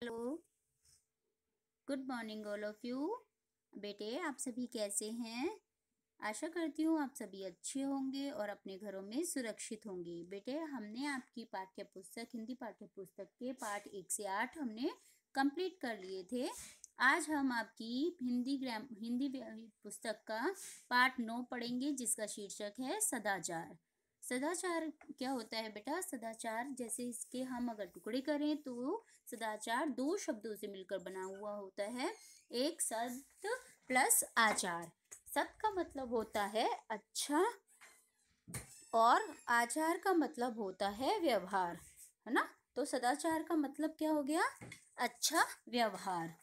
Hello, good morning all of you. बेटे, आप सभी कैसे हैं? आशा करती हूँ आप सभी अच्छे होंगे और अपने घरों में सुरक्षित होंगे। बेटे, हमने आपकी पाठ्य पुस्तक हिंदी पाठ्य पुस्तक के पाठ 1 से 8 हमने कंप्लीट कर लिए थे। आज हम आपकी हिंदी पुस्तक का पाठ 9 पढ़ेंगे, जिसका शीर्षक है सदाचार। सदाचार क्या होता है बेटा? सदाचार जैसे इसके हम अगर टुकड़े करें तो सदाचार 2 शब्दों से मिलकर बना हुआ होता है। एक सत प्लस आचार। सत का मतलब होता है अच्छा और आचार का मतलब होता है व्यवहार, है ना। तो सदाचार का मतलब क्या हो गया? अच्छा व्यवहार।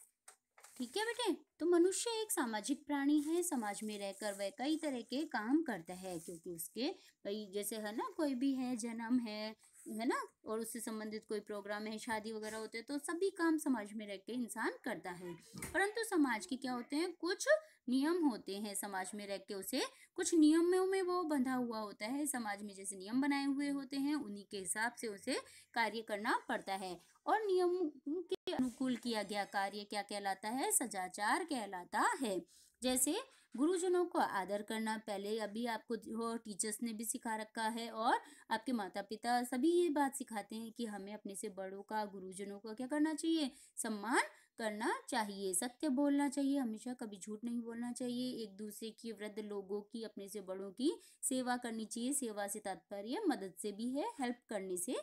ठीक है बेटे। तो मनुष्य एक सामाजिक प्राणी है। समाज में रहकर वह कई तरह के काम करता है, क्योंकि उसके भाई जैसे है ना, कोई भी है, जन्म है ना, और उससे संबंधित कोई प्रोग्राम है, शादी वगैरह होते हैं, तो सभी काम समाज में रह के इंसान करता है। परंतु समाज के क्या होते हैं, कुछ नियम होते हैं। समाज में रह के उसे कुछ नियमों में वो बंधा हुआ होता है। समाज में जैसे नियम बनाए हुए होते हैं, उन्हीं के हिसाब से उसे कार्य करना पड़ता है। और नियम के अनुकूल किया गया कार्य क्या कहलाता है? सदाचार कहलाता है। जैसे गुरुजनों को आदर करना, पहले अभी आपको वो टीचर्स ने भी सिखा रखा है, और आपके माता पिता सभी ये बात सिखाते हैं कि हमें अपने से बड़ों का, गुरुजनों का क्या करना चाहिए? सम्मान करना चाहिए। सत्य बोलना चाहिए, हमेशा कभी झूठ नहीं बोलना चाहिए। एक दूसरे की, वृद्ध लोगों की, अपने से बड़ों की सेवा करनी चाहिए। सेवा से तात्पर्य मदद से भी है, हेल्प करने से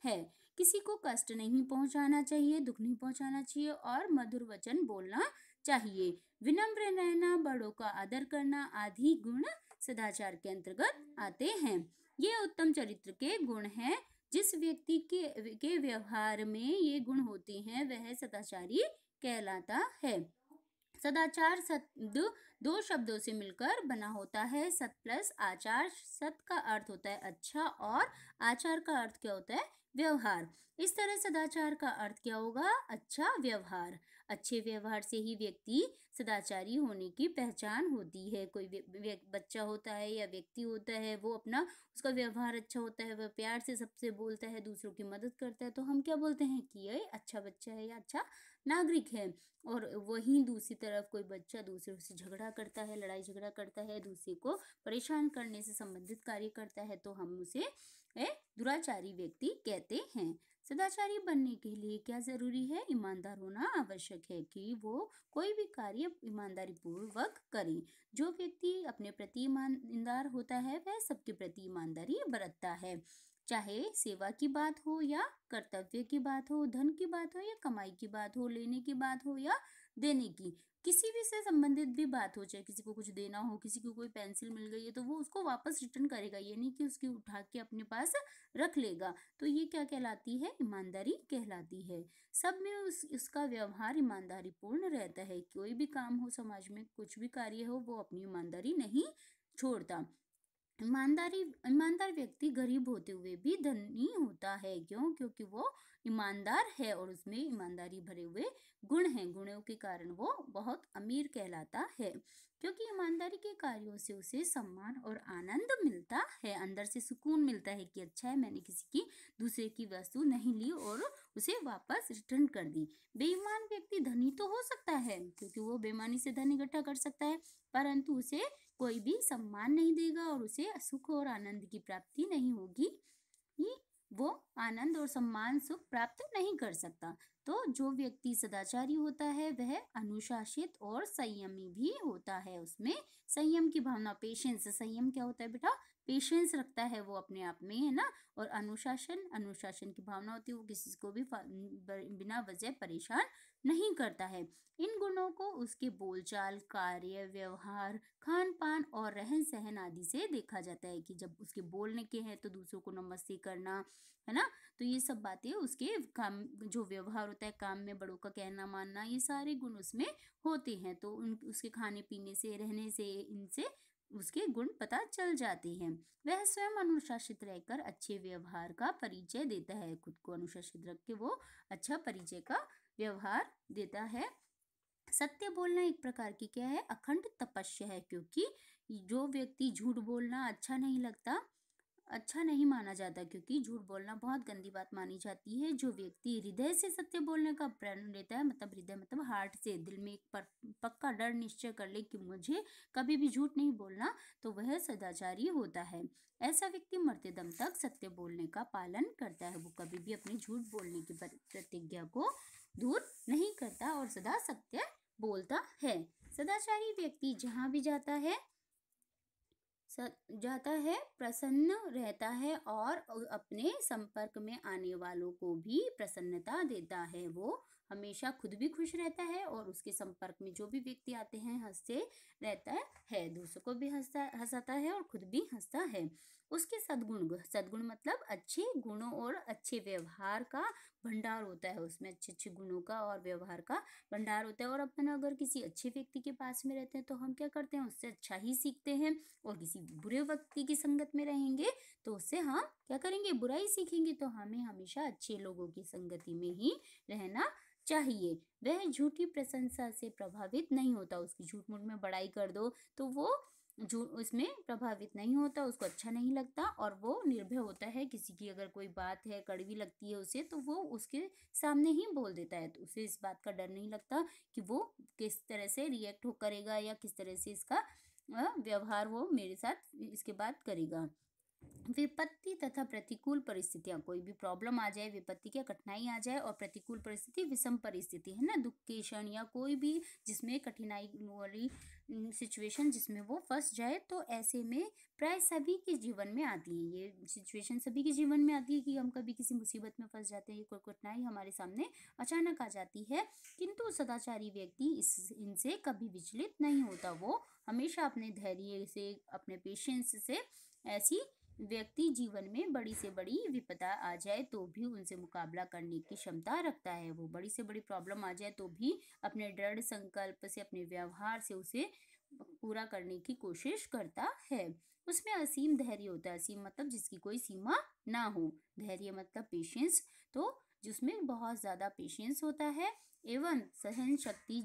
है। किसी को कष्ट नहीं पहुंचाना चाहिए, दुख नहीं पहुंचाना चाहिए, और मधुर वचन बोलना चाहिए। विनम्र रहना, बड़ों का आदर करना आदि गुण सदाचार के अंतर्गत आते हैं। ये उत्तम चरित्र के गुण हैं। जिस व्यक्ति के व्यवहार में ये गुण होते हैं, वह सदाचारी कहलाता है। सदाचार दो शब्दों से मिलकर बना होता है, सत प्लस आचार। सत का अर्थ होता है अच्छा, और आचार का अर्थ क्या होता है? व्यवहार। इस तरह सदाचार का अर्थ क्या होगा? अच्छा व्यवहार। अच्छे व्यवहार से ही व्यक्ति सदाचारी होने की पहचान होती है। कोई बच्चा होता है या व्यक्ति होता है, वो अपना उसका व्यवहार अच्छा होता है, वह प्यार से सबसे बोलता है, दूसरों की मदद करता है, तो हम क्या बोलते हैं कि ये अच्छा बच्चा है या अच्छा नागरिक है। और वहीं दूसरी तरफ कोई बच्चा दूसरों से झगड़ा करता है, लड़ाई झगड़ा करता है, दूसरे को परेशान करने से संबंधित कार्य करता है, तो हम उसे दुराचारी व्यक्ति कहते हैं। सदाचारी बनने के लिए क्या जरूरी है? ईमानदार होना आवश्यक है, कि वो कोई भी कार्य ईमानदारी पूर्वक करे। जो व्यक्ति अपने प्रति ईमानदार होता है, वह सबके प्रति ईमानदारी बरतता है। चाहे सेवा की बात हो या कर्तव्य की बात हो, धन की बात हो या कमाई की बात हो, लेने की बात हो या देने की, किसी भी से संबंधित भी बात हो, चाहे किसी को कुछ देना हो, किसी को कोई पेंसिल मिल गई है तो वो उसको वापस रिटर्न करेगा, ये नहीं कि उसकी उठा के अपने पास रख लेगा। तो ये क्या कहलाती है? ईमानदारी कहलाती है। सब में उसका व्यवहार ईमानदारी पूर्ण रहता है। कोई भी काम हो, समाज में कुछ भी कार्य हो, वो अपनी ईमानदारी नहीं छोड़ता। ईमानदार व्यक्ति गरीब होते हुए भी धनी होता है। क्यों? क्योंकि वो ईमानदार है और उसमें ईमानदारी भरे हुए गुण हैं। गुणों के कारण वो बहुत अमीर कहलाता है, क्योंकि ईमानदारी के कार्यों से उसे सम्मान और आनंद मिलता है। अंदर से सुकून मिलता है कि अच्छा है, मैंने किसी की, दूसरे की वस्तु नहीं ली और उसे वापस रिटर्न कर दी। बेईमान व्यक्ति धनी तो हो सकता है, क्योंकि वो बेईमानी से धन इकट्ठा कर सकता है, परंतु उसे कोई भी सम्मान नहीं देगा और उसे सुख और आनंद की प्राप्ति नहीं होगी। वो आनंद और सम्मान सुख प्राप्त नहीं कर सकता। तो जो व्यक्ति सदाचारी होता है, वह अनुशासित और संयमी भी होता है। उसमें संयम की भावना, पेशेंस। संयम क्या होता है बेटा? पेशेंस रखता है वो अपने आप में, है ना। और अनुशासन की भावना होती है, वो किसी को भी बिना वजह परेशान नहीं करता है। इन गुणों को उसके बोलचाल, कार्य, व्यवहार, खान पान और रहन सहन आदि से देखा जाता है, कि जब उसके बोलने के हैं तो दूसरों को नमस्ते करना, है ना। तो ये सब बातें उसके काम, जो व्यवहार होता है, काम में बड़ों का कहना मानना, ये सारे गुण उसमें होते हैं। तो उसके खाने पीने से, रहने से, इनसे उसके गुण पता चल जाते हैं। वह स्वयं अनुशासित रहकर अच्छे व्यवहार का परिचय देता है। खुद को अनुशासित रख के वो अच्छा परिचय का व्यवहार देता है। सत्य बोलना एक प्रकार की क्या है? अखंड तपस्या है, क्योंकि जो व्यक्ति झूठ बोलना अच्छा नहीं लगता, अच्छा नहीं माना जाता, क्योंकि झूठ बोलना बहुत गंदी बात मानी जाती है। जो व्यक्ति हृदय से सत्य बोलने का प्रण लेता है, मतलब हृदय मतलब हार्ट से, दिल में एक पक्का डर निश्चय कर ले कि मुझे कभी भी झूठ नहीं बोलना, तो वह सदाचारी होता है। ऐसा व्यक्ति मरते दम तक सत्य बोलने का पालन करता है। वो कभी भी अपनी झूठ बोलने की प्रतिज्ञा को दूर नहीं करता और सदा सत्य बोलता है। सदाचारी व्यक्ति जहाँ भी जाता है प्रसन्न रहता है और अपने संपर्क में आने वालों को भी प्रसन्नता देता है। वो हमेशा खुद भी खुश रहता है और उसके संपर्क में जो भी व्यक्ति आते हैं हंसते रहता है, दूसरों को भी हंसाता है और खुद भी हंसता है। उसके सद्गुण मतलब अच्छे गुणों और अच्छे व्यवहार का भंडार होता है। उसमें अच्छे अच्छे गुणों का और व्यवहार का भंडार होता है। और अपन अगर किसी अच्छे व्यक्ति के पास में रहते हैं तो हम क्या करते हैं, उससे अच्छा ही सीखते हैं। और किसी बुरे व्यक्ति की संगत में रहेंगे तो उससे हम क्या करेंगे, बुरा ही सीखेंगे। तो हमें हमेशा अच्छे लोगों की संगति में ही रहना चाहिए। वह झूठी प्रशंसा से प्रभावित नहीं होता। उसकी झूठ मूठ में बड़ाई कर दो तो वो उसमें प्रभावित नहीं होता, उसको अच्छा नहीं लगता और वो निर्भय होता है। किसी की अगर कोई बात है कड़वी लगती है उसे, तो वो उसके सामने ही बोल देता है। तो उसे इस बात का डर नहीं लगता कि वो किस तरह से रिएक्ट करेगा या किस तरह से इसका व्यवहार वो मेरे साथ इसके बाद करेगा। विपत्ति तथा प्रतिकूल परिस्थितियां, कोई भी प्रॉब्लम आ जाए, विपत्ति क्या कठिनाई आ जाए, और प्रतिकूल परिस्थिति विषम परिस्थिति है ना, दुख के क्षण या कोई भी जिसमें कठिनाई वाली सिचुएशन जिसमें वो फंस जाए, तो ऐसे में प्राय सभी के जीवन में आती है। ये सिचुएशन सभी के जीवन में आती है कि हम कभी किसी मुसीबत में फंस जाते हैं, कोई कठिनाई हमारे सामने अचानक आ जाती है। किंतु सदाचारी व्यक्ति इनसे कभी विचलित नहीं होता। वो हमेशा अपने धैर्य से, अपने पेशेंस से, ऐसी व्यक्ति जीवन में बड़ी से बड़ी विपदा आ जाए तो भी उनसे मुकाबला करने की क्षमता रखता है। वो बड़ी से बड़ी प्रॉब्लम आ जाए तो भी अपने दृढ़ संकल्प से, अपने व्यवहार से उसे पूरा करने की कोशिश करता है। उसमें असीम धैर्य होता है। असीम मतलब जिसकी कोई सीमा ना हो। धैर्य मतलब पेशेंस, तो जिसमें बहुत ज्यादा पेशेंस होता है एवं सहन शक्ति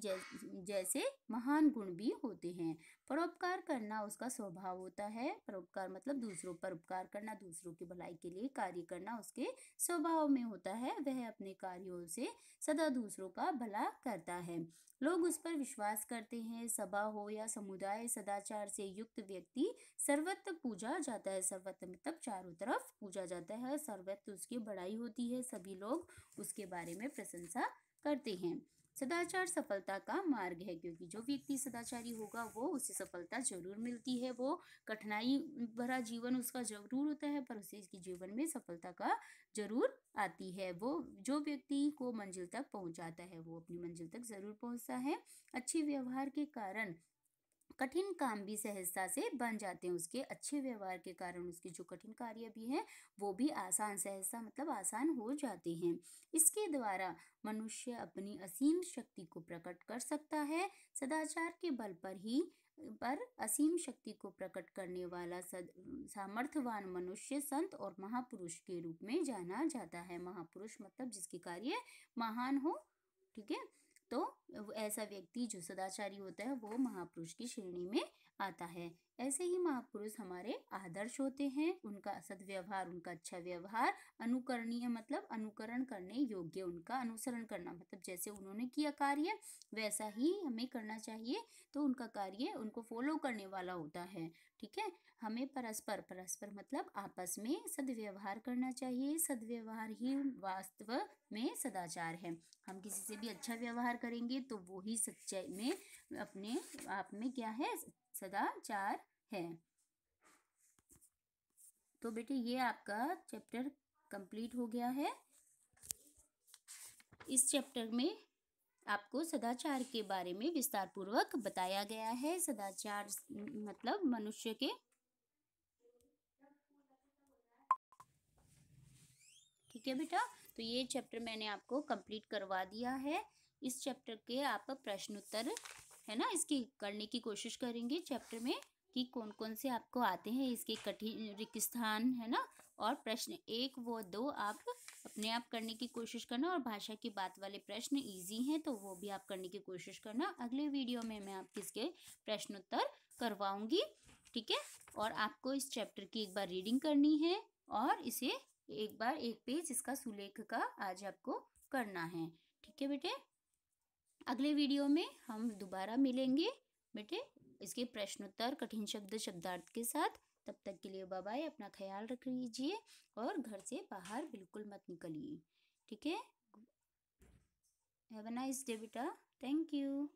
जैसे महान गुण भी होते हैं। परोपकार करना उसका स्वभाव होता है। परोपकार मतलब दूसरों पर उपकार करना, दूसरों की भलाई के लिए कार्य करना उसके स्वभाव में होता है। वह अपने कार्यों से सदा दूसरों का भला करता है। लोग उस पर विश्वास करते हैं। सभा हो या समुदाय, सदाचार से युक्त व्यक्ति सर्वत्र पूजा जाता है। सर्वत्र मतलब चारों तरफ पूजा जाता है। सर्वत्र उसकी बड़ाई होती है, सभी लोग उसके बारे में प्रशंसा करते हैं। सदाचार सफलता का मार्ग है, क्योंकि जो व्यक्ति सदाचारी होगा वो उसे सफलता जरूर मिलती है। वो कठिनाई भरा जीवन उसका जरूर होता है, पर उसे इसकी जीवन में सफलता का जरूर आती है। वो जो व्यक्ति को मंजिल तक पहुंचाता है वो अपनी मंजिल तक जरूर पहुंचता है। अच्छे व्यवहार के कारण कठिन काम भी सहजता से बन जाते हैं। उसके अच्छे व्यवहार के कारण उसके जो कठिन कार्य भी हैं वो भी आसान, सहजता मतलब आसान हो जाते हैं। इसके द्वारा मनुष्य अपनी असीम शक्ति को प्रकट कर सकता है। सदाचार के बल पर असीम शक्ति को प्रकट करने वाला सामर्थ्यवान मनुष्य संत और महापुरुष के रूप में जाना जाता है। महापुरुष मतलब जिसके कार्य महान हो, ठीक है। तो ऐसा व्यक्ति जो सदाचारी होता है वो महापुरुष की श्रेणी में आता है। ऐसे ही महापुरुष हमारे आदर्श होते हैं। उनका सद्व्यवहार, उनका अच्छा व्यवहार अनुकरणीय मतलब अनुकरण करने योग्य, उनका अनुसरण करना मतलब जैसे उन्होंने किया कार्य वैसा ही हमें करना चाहिए। तो उनका कार्य उनको फॉलो करने वाला होता है, ठीक है। हमें परस्पर मतलब आपस में सद्व्यवहार करना चाहिए। सद्व्यवहार ही वास्तव में सदाचार है। हम किसी से भी अच्छा व्यवहार करेंगे तो वो ही सच्चाई में अपने आप में क्या है, सदाचार है। तो बेटे ये आपका चैप्टर कंप्लीट हो गया है। इस चैप्टर में आपको सदाचार के बारे में विस्तार पूर्वक बताया गया है। सदाचार मतलब मनुष्य के, ठीक है बेटा। तो ये चैप्टर मैंने आपको कंप्लीट करवा दिया है। इस चैप्टर के आप प्रश्न उत्तर है ना इसकी करने की कोशिश करेंगे चैप्टर में कि कौन कौन से आपको आते हैं, इसके कठिन रिक्त स्थान है ना, और प्रश्न 1 व 2 आप अपने आप करने की कोशिश करना। और भाषा की बात वाले प्रश्न इजी हैं तो वो भी आप करने की कोशिश करना। अगले वीडियो में मैं आपके इसके प्रश्न उत्तर करवाऊंगी, ठीक है। और आपको इस चैप्टर की एक बार रीडिंग करनी है और इसे एक बार एक पेज इसका सुलेख का आज आपको करना है। ठीक है बेटे, अगले वीडियो में हम दोबारा मिलेंगे बेटे इसके प्रश्नोत्तर कठिन शब्द शब्दार्थ के साथ। तब तक के लिए बाय बाय, अपना ख्याल रख लीजिए और घर से बाहर बिल्कुल मत निकलिए। ठीक है, हैव अ नाइस डे बेटा, थैंक यू।